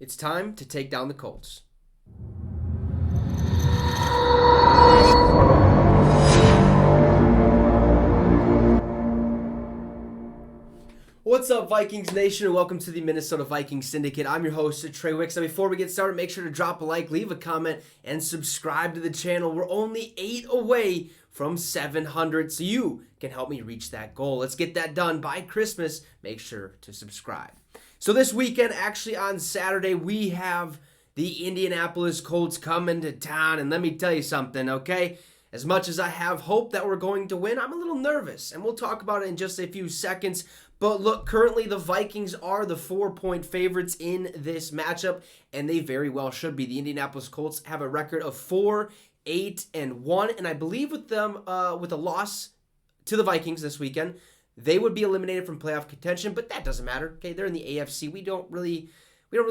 It's time to take down the Colts. What's up, Vikings Nation, and welcome to the Minnesota Vikings Syndicate. I'm your host, Trey Wicks. Now, before we get started, make sure to drop a like, leave a comment, and subscribe to the channel. We're only 8 away from 700, so you can help me reach that goal. Let's get that done by Christmas. Make sure to subscribe. So this weekend, actually on Saturday, we have the Indianapolis Colts coming to town, and let me tell you something, okay? As much as I have hope that we're going to win, I'm a little nervous, and we'll talk about it in just a few seconds. But look, currently the Vikings are the 4-point favorites in this matchup, and they very well should be. The Indianapolis Colts have a record of 4-8-1, and I believe with them, with a loss to the Vikings this weekend, they would be eliminated from playoff contention. But that doesn't matter. Okay, they're in the AFC. We don't really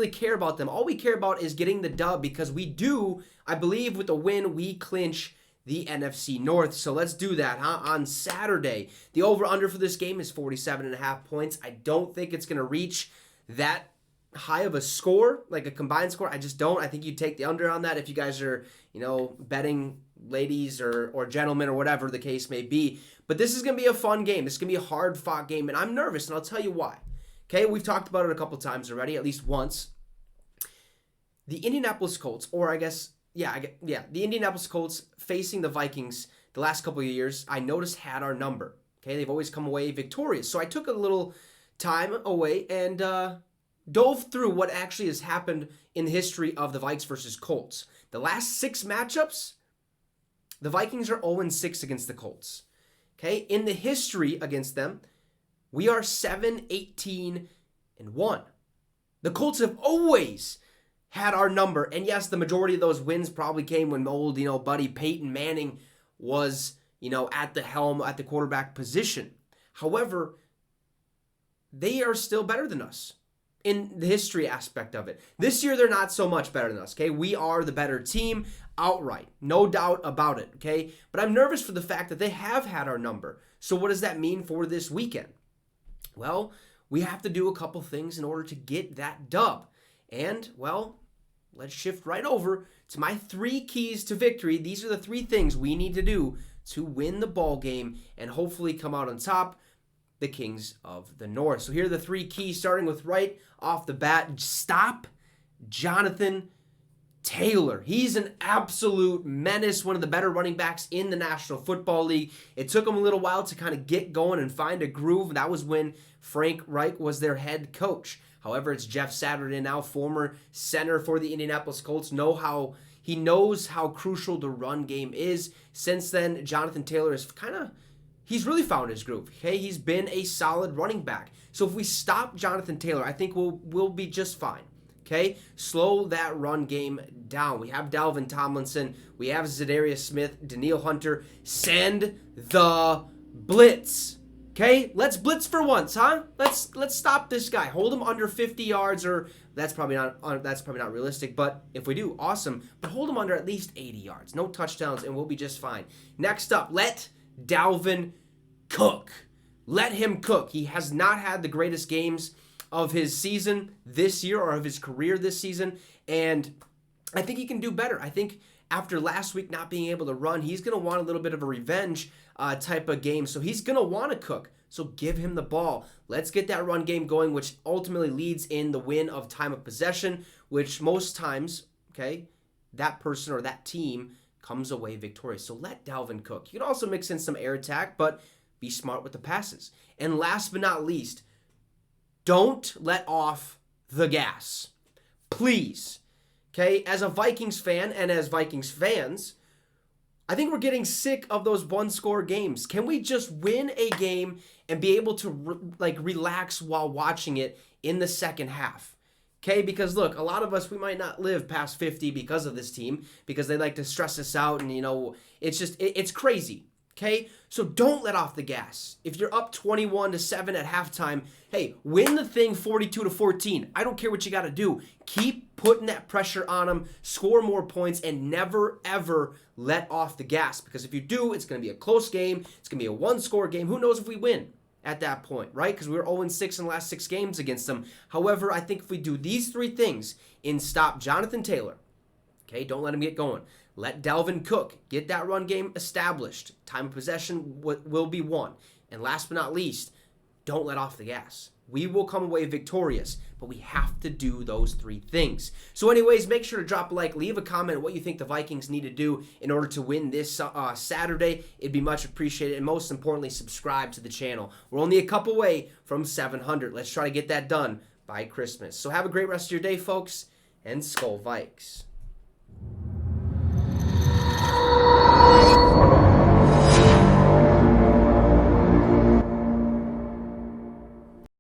care about them. All we care about is getting the dub, because we do, I believe, with a win, we clinch the NFC North. So let's do that, on Saturday. The over-under for this game is 47.5 points. I don't think it's going to reach that high of a score, like a combined score. I just don't. I think you take the under on that if you guys are, betting ladies or gentlemen or whatever the case may be. But this is going to be a fun game. This is going to be a hard-fought game, and I'm nervous, and I'll tell you why. Okay, we've talked about it a couple times already, at least once. The Indianapolis Colts, or I guess... the Indianapolis Colts facing the Vikings the last couple of years, I noticed had our number. Okay, they've always come away victorious. So I took a little time away and dove through what actually has happened in the history of the Vikes versus Colts. The last 6 matchups, the Vikings are 0-6 against the Colts. Okay, in the history against them, we are 7-18-1. The Colts have always had our number. And yes, the majority of those wins probably came when old, buddy Peyton Manning was, at the helm, at the quarterback position. However, they are still better than us in the history aspect of it. This year, they're not so much better than us, okay? We are the better team outright. No doubt about it, okay? But I'm nervous for the fact that they have had our number. So what does that mean for this weekend? Well, we have to do a couple things in order to get that dub. And, well, let's shift right over to my 3 keys to victory. These are the 3 things we need to do to win the ball game and hopefully come out on top, the Kings of the North. So here are the 3 keys, starting with right off the bat. Stop Jonathan Taylor. He's an absolute menace, one of the better running backs in the National Football League. It took him a little while to kind of get going and find a groove. That was when Frank Reich was their head coach. However, it's Jeff Saturday now, former center for the Indianapolis Colts. He knows how crucial the run game is. Since then, Jonathan Taylor he's really found his groove. Okay, he's been a solid running back. So if we stop Jonathan Taylor, I think we'll be just fine. Okay, slow that run game down. We have Dalvin Tomlinson. We have Zadarius Smith, Danielle Hunter. Send the blitz. Okay, let's blitz for once, huh? Let's stop this guy. Hold him under 50 yards, or that's probably not realistic. But if we do, awesome. But hold him under at least 80 yards. No touchdowns, and we'll be just fine. Next up, let Dalvin cook. Let him cook. He has not had the greatest games of his season this year, or of his career this season, and I think he can do better. I think after last week not being able to run, he's going to want a little bit of a revenge type of game, so he's going to want to cook. So give him the ball. Let's get that run game going, which ultimately leads in the win of time of possession, which most times, okay, that person or that team comes away victorious. So let Dalvin cook. You can also mix in some air attack, but be smart with the passes. And last but not least, don't let off the gas. Please. Okay, as a Vikings fan and as Vikings fans, I think we're getting sick of those one-score games. Can we just win a game and be able to relax while watching it in the second half? Okay, because look, a lot of us, we might not live past 50 because of this team, because they like to stress us out, and it's crazy. Okay, so don't let off the gas. If you're up 21-7 at halftime, hey, win the thing 42-14. I don't care what you got to do. Keep putting that pressure on them, score more points, and never, ever let off the gas. Because if you do, it's going to be a close game. It's going to be a one-score game. Who knows if we win? at that point, right? Because we were 0-6 in the last 6 games against them. However, I think if we do these 3 things and stop Jonathan Taylor, okay, don't let him get going. Let Dalvin Cook get that run game established. Time of possession will be won. And last but not least, don't let off the gas. We will come away victorious, but we have to do those 3 things. So anyways, make sure to drop a like, leave a comment on what you think the Vikings need to do in order to win this Saturday. It'd be much appreciated. And most importantly, subscribe to the channel. We're only a couple away from 700. Let's try to get that done by Christmas. So have a great rest of your day, folks, and SKOL Vikes.